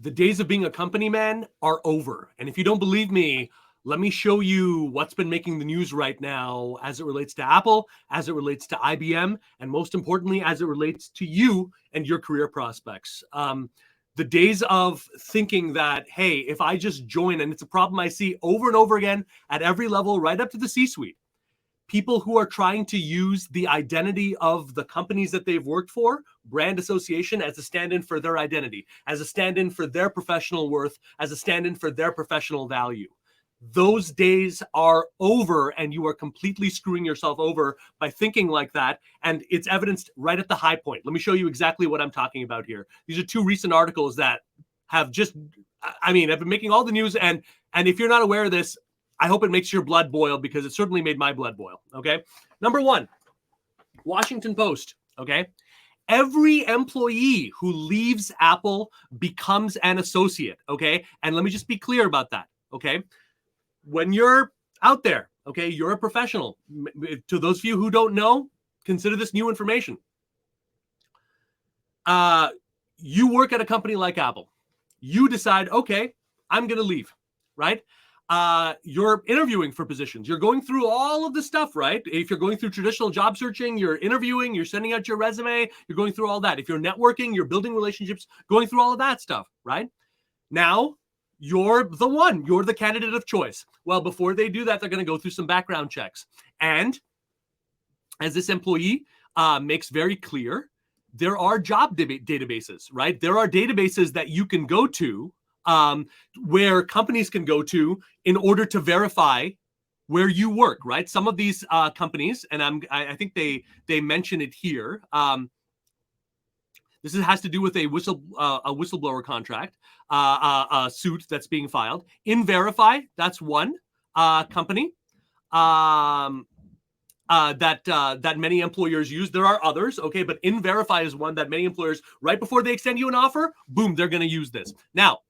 The days of being a company man are over. And if you don't believe me, let me show you what's been making the news right now as it relates to Apple, as it relates to IBM, and most importantly, as it relates to you and your career prospects. The days of thinking that, hey, if I just join, and it's a problem I see over and over again at every level, right up to the C-suite, people who are trying to use the identity of the companies that they've worked for, brand association, as a stand-in for their identity, as a stand-in for their professional worth, as a stand-in for their professional value. Those days are over, and you are completely screwing yourself over by thinking like that. And it's evidenced right at the high point. Let me show you exactly what I'm talking about here. These are two recent articles that have just, have been making all the news. And if you're not aware of this, I hope it makes your blood boil, because it certainly made my blood boil. Okay. Number one, Washington Post. Okay. Every employee who leaves Apple becomes an associate. Okay. And let me just be clear about that. Okay. When you're out there, okay, you're a professional. To those of you who don't know, consider this new information. You work at a company like Apple. You decide, okay, I'm going to leave, right? You're interviewing for positions. You're going through all of the stuff, right? If you're going through traditional job searching, you're interviewing, you're sending out your resume, you're going through all that. If you're networking, you're building relationships, going through all of that stuff, right? Now, you're the candidate of choice. Well, before they do that, they're going to go through some background checks. And as this employee makes very clear, there are job databases, right? There are databases that you can go to, where companies can go to in order to verify where you work, right? Some of these companies, and I think they mention it here. This has to do with a whistleblower contract, a suit that's being filed. InVerify, that's one company that many employers use. There are others, okay, but InVerify is one that many employers, right before they extend you an offer, boom, they're going to use this. Now,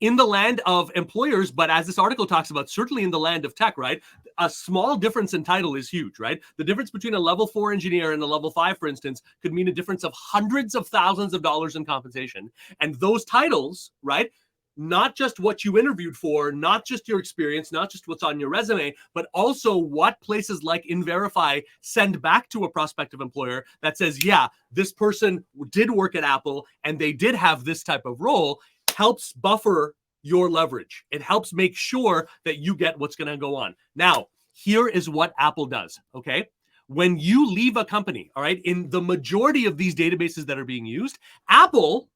in the land of employers, but as this article talks about, certainly in the land of tech, right? A small difference in title is huge, right? The difference between a level 4 engineer and a level 5, for instance, could mean a difference of hundreds of thousands of dollars in compensation. And those titles, right? Not just what you interviewed for, not just your experience, not just what's on your resume, but also what places like InVerify send back to a prospective employer that says, yeah, this person did work at Apple and they did have this type of role, helps buffer your leverage. It helps make sure that you get what's going to go on. Now, here is what Apple does, okay? When you leave a company, all right, in the majority of these databases that are being used, Apple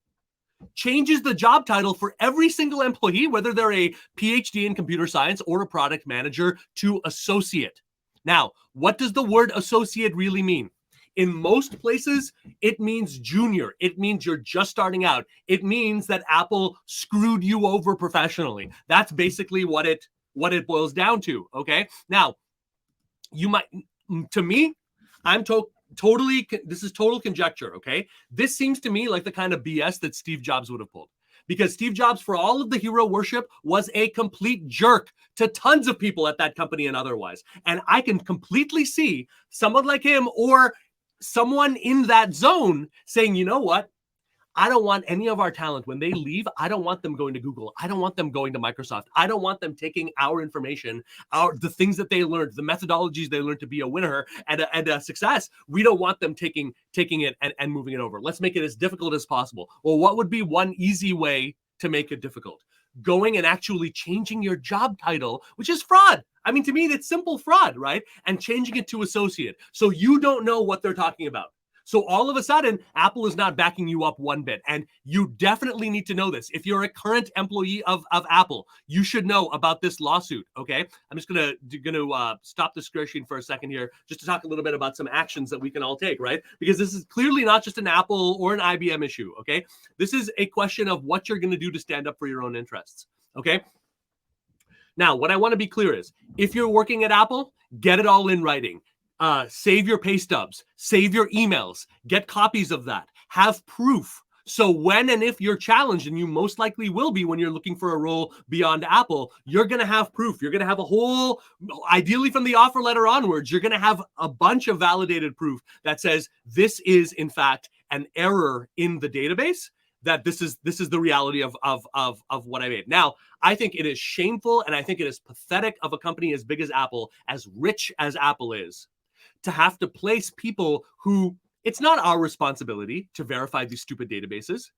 changes the job title for every single employee, whether they're a PhD in computer science or a product manager, to associate. Now, what does the word associate really mean? In most places, it means junior. It means you're just starting out. It means that Apple screwed you over professionally. That's basically what it boils down to, okay? Now, you might, to me, this is total conjecture, okay? This seems to me like the kind of BS that Steve Jobs would have pulled. Because Steve Jobs, for all of the hero worship, was a complete jerk to tons of people at that company and otherwise. And I can completely see someone like him or someone in that zone saying, you know what? I don't want any of our talent. When they leave, I don't want them going to Google. I don't want them going to Microsoft. I don't want them taking our information, the things that they learned, the methodologies they learned to be a winner and a success. We don't want them taking it and moving it over. Let's make it as difficult as possible. Well, what would be one easy way to make it difficult? Going and actually changing your job title, which is fraud. I mean, to me, that's simple fraud, right? And changing it to associate. So you don't know what they're talking about. So all of a sudden, Apple is not backing you up one bit. And you definitely need to know this. If you're a current employee of Apple, you should know about this lawsuit, okay? I'm just gonna stop the screen for a second here, just to talk a little bit about some actions that we can all take, right? Because this is clearly not just an Apple or an IBM issue, okay? This is a question of what you're gonna do to stand up for your own interests, okay? Now, what I want to be clear is, if you're working at Apple, get it all in writing. Save your pay stubs, save your emails, get copies of that, have proof. So when and if you're challenged, and you most likely will be when you're looking for a role beyond Apple, you're going to have proof. You're going to have a whole, ideally from the offer letter onwards, you're going to have a bunch of validated proof that says this is, in fact, an error in the database. that this is the reality of what I made. Now, I think it is shameful and I think it is pathetic of a company as big as Apple, as rich as Apple is, to have to place people who, it's not our responsibility to verify these stupid databases,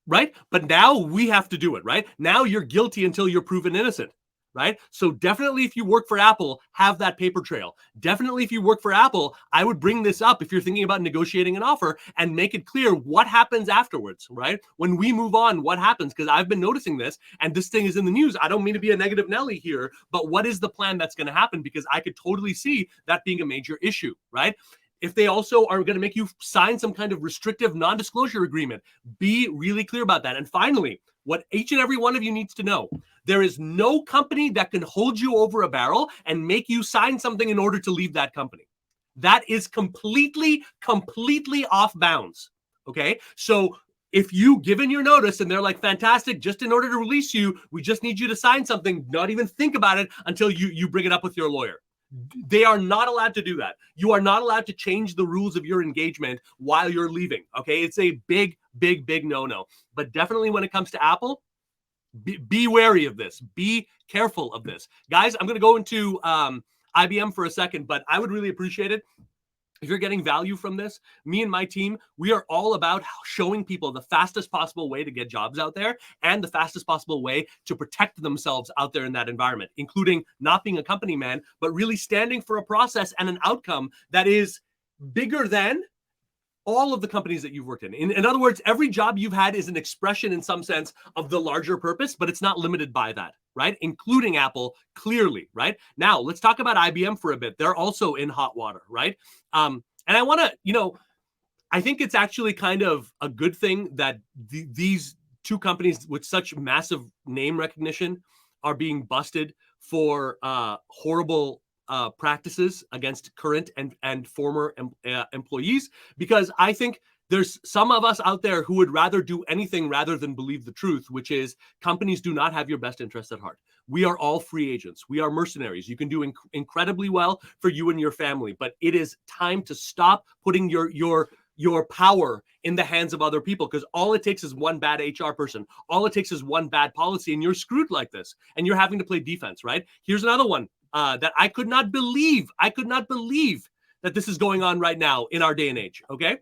right? But now we have to do it, right? Now you're guilty until you're proven innocent, right? So definitely if you work for Apple, have that paper trail. Definitely if you work for Apple, I would bring this up if you're thinking about negotiating an offer and make it clear what happens afterwards, right? When we move on, what happens? Because I've been noticing this and this thing is in the news. I don't mean to be a negative Nelly here, but what is the plan that's going to happen? Because I could totally see that being a major issue, right? If they also are going to make you sign some kind of restrictive non-disclosure agreement, be really clear about that. And finally, what each and every one of you needs to know, there is no company that can hold you over a barrel and make you sign something in order to leave that company. That is completely off bounds, okay? So if you given your notice and they're like, fantastic, just in order to release you, we just need you to sign something, not even think about it until you bring it up with your lawyer. They are not allowed to do that. You are not allowed to change the rules of your engagement while you're leaving. Okay. It's a big no-no. But definitely when it comes to Apple, be wary of this. Be careful of this. Guys, I'm going to go into IBM for a second, but I would really appreciate it if you're getting value from this. Me and my team, we are all about showing people the fastest possible way to get jobs out there and the fastest possible way to protect themselves out there in that environment, including not being a company man, but really standing for a process and an outcome that is bigger than all of the companies that you've worked in. In other words, every job you've had is an expression in some sense of the larger purpose, but it's not limited by that, right? Including Apple, clearly, right? Now, let's talk about IBM for a bit. They're also in hot water, right? And I want to, I think it's actually kind of a good thing that these two companies with such massive name recognition are being busted for horrible practices against current and former employees, because I think there's some of us out there who would rather do anything rather than believe the truth, which is companies do not have your best interest at heart. We are all free agents. We are mercenaries. You can do incredibly well for you and your family, but it is time to stop putting your power in the hands of other people, because all it takes is one bad HR person. All it takes is one bad policy, and you're screwed like this, and you're having to play defense, right? Here's another one that I could not believe. I could not believe that this is going on right now in our day and age, okay?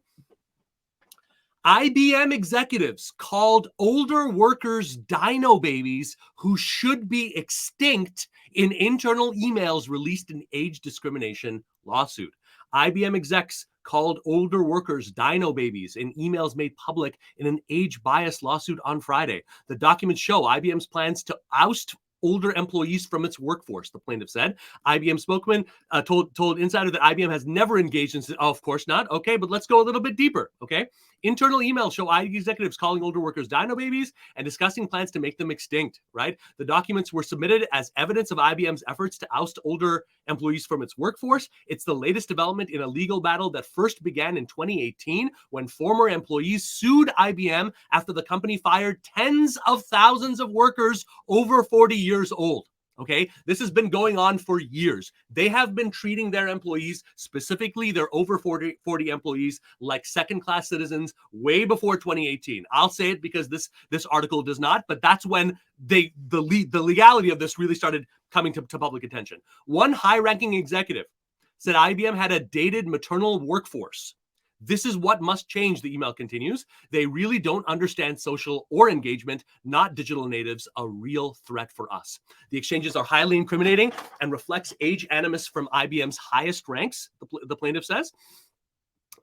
IBM executives called older workers dino babies who should be extinct in internal emails released in age discrimination lawsuit. IBM execs called older workers dino babies in emails made public in an age bias lawsuit on Friday. The documents show IBM's plans to oust older employees from its workforce, the plaintiff said. IBM spokesman told Insider that IBM has never engaged in... Oh, of course not. Okay, but let's go a little bit deeper, okay? Internal emails show IBM executives calling older workers dino babies and discussing plans to make them extinct, right? The documents were submitted as evidence of IBM's efforts to oust older employees from its workforce. It's the latest development in a legal battle that first began in 2018 when former employees sued IBM after the company fired tens of thousands of workers over 40 years old. Okay, this has been going on for years. They have been treating their employees, specifically their over 40 employees, like second-class citizens way before 2018. I'll say it because this article does not, but that's when the legality of this really started coming to public attention. One high-ranking executive said IBM had a dated maternal workforce. This is what must change, the email continues. They really don't understand social or engagement, not digital natives, a real threat for us. The exchanges are highly incriminating and reflects age animus from IBM's highest ranks, the plaintiff says.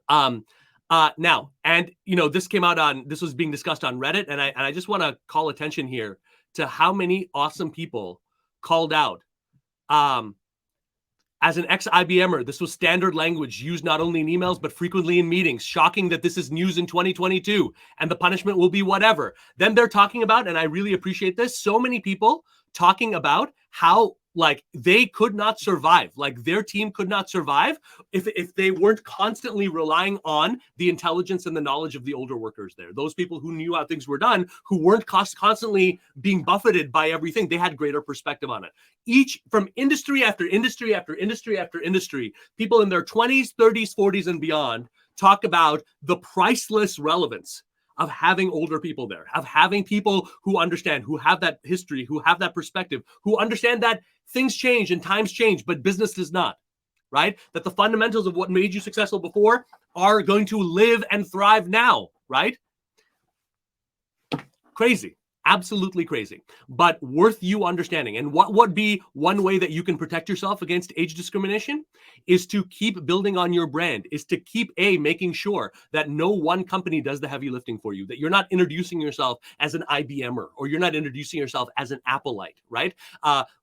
Now, and this came out on, this was being discussed on Reddit, and I just want to call attention here to how many awesome people called out. As an ex-IBMer, this was standard language used not only in emails, but frequently in meetings. Shocking that this is news in 2022 and the punishment will be whatever. Then they're talking about, and I really appreciate this, so many people talking about how they could not survive, their team could not survive if they weren't constantly relying on the intelligence and the knowledge of the older workers there. Those people who knew how things were done, who weren't constantly being buffeted by everything, they had greater perspective on it. Each, from industry after industry after industry after industry, people in their 20s, 30s, 40s, and beyond talk about the priceless relevance of having older people there, of having people who understand, who have that history, who have that perspective, who understand that things change and times change, but business does not, right? That the fundamentals of what made you successful before are going to live and thrive now, right? Crazy. Absolutely crazy, but worth you understanding. And what would be one way that you can protect yourself against age discrimination is to keep building on your brand, is to keep making sure that no one company does the heavy lifting for you, that you're not introducing yourself as an IBMer, or you're not introducing yourself as an Appleite, right?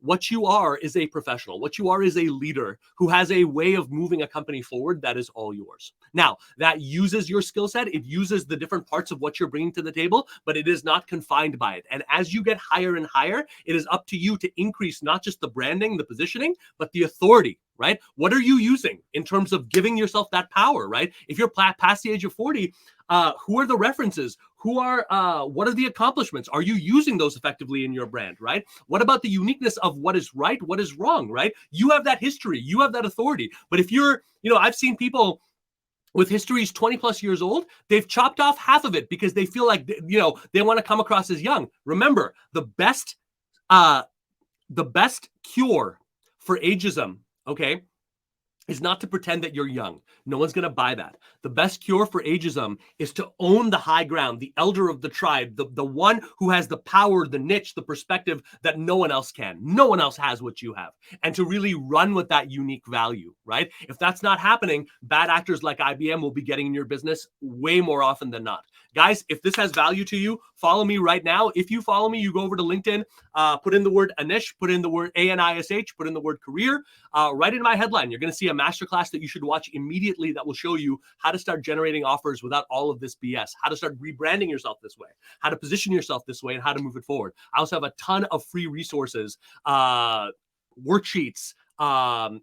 What you are is a professional. What you are is a leader who has a way of moving a company forward that is all yours. Now, that uses your skill set. It uses the different parts of what you're bringing to the table, but it is not confined by it. And as you get higher and higher, it is up to you to increase not just the branding, the positioning, but the authority, right? What are you using in terms of giving yourself that power, right? If you're past the age of 40, who are the references? What are the accomplishments? Are you using those effectively in your brand, right? What about the uniqueness of what is right, what is wrong, right? You have that history, you have that authority. But if you're, I've seen people with histories 20 plus years old, they've chopped off half of it because they feel like, they want to come across as young. Remember, the best cure for ageism, okay, is not to pretend that you're young. No one's going to buy that. The best cure for ageism is to own the high ground, the elder of the tribe, the one who has the power, the niche, the perspective that no one else can. No one else has what you have. And to really run with that unique value, right? If that's not happening, bad actors like IBM will be getting in your business way more often than not. Guys, if this has value to you, follow me right now. If you follow me, you go over to LinkedIn, put in the word Anish, put in the word ANISH, put in the word career, right in my headline. You're going to see a masterclass that you should watch immediately that will show you how to start generating offers without all of this BS, how to start rebranding yourself this way, how to position yourself this way, and how to move it forward. I also have a ton of free resources, worksheets,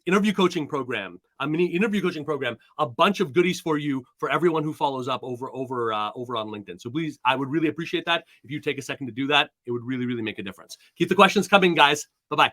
interview coaching program, a mini interview coaching program, a bunch of goodies for you, for everyone who follows up over on LinkedIn. So please, I would really appreciate that. If you take a second to do that, it would really, really make a difference. Keep the questions coming, guys. Bye-bye.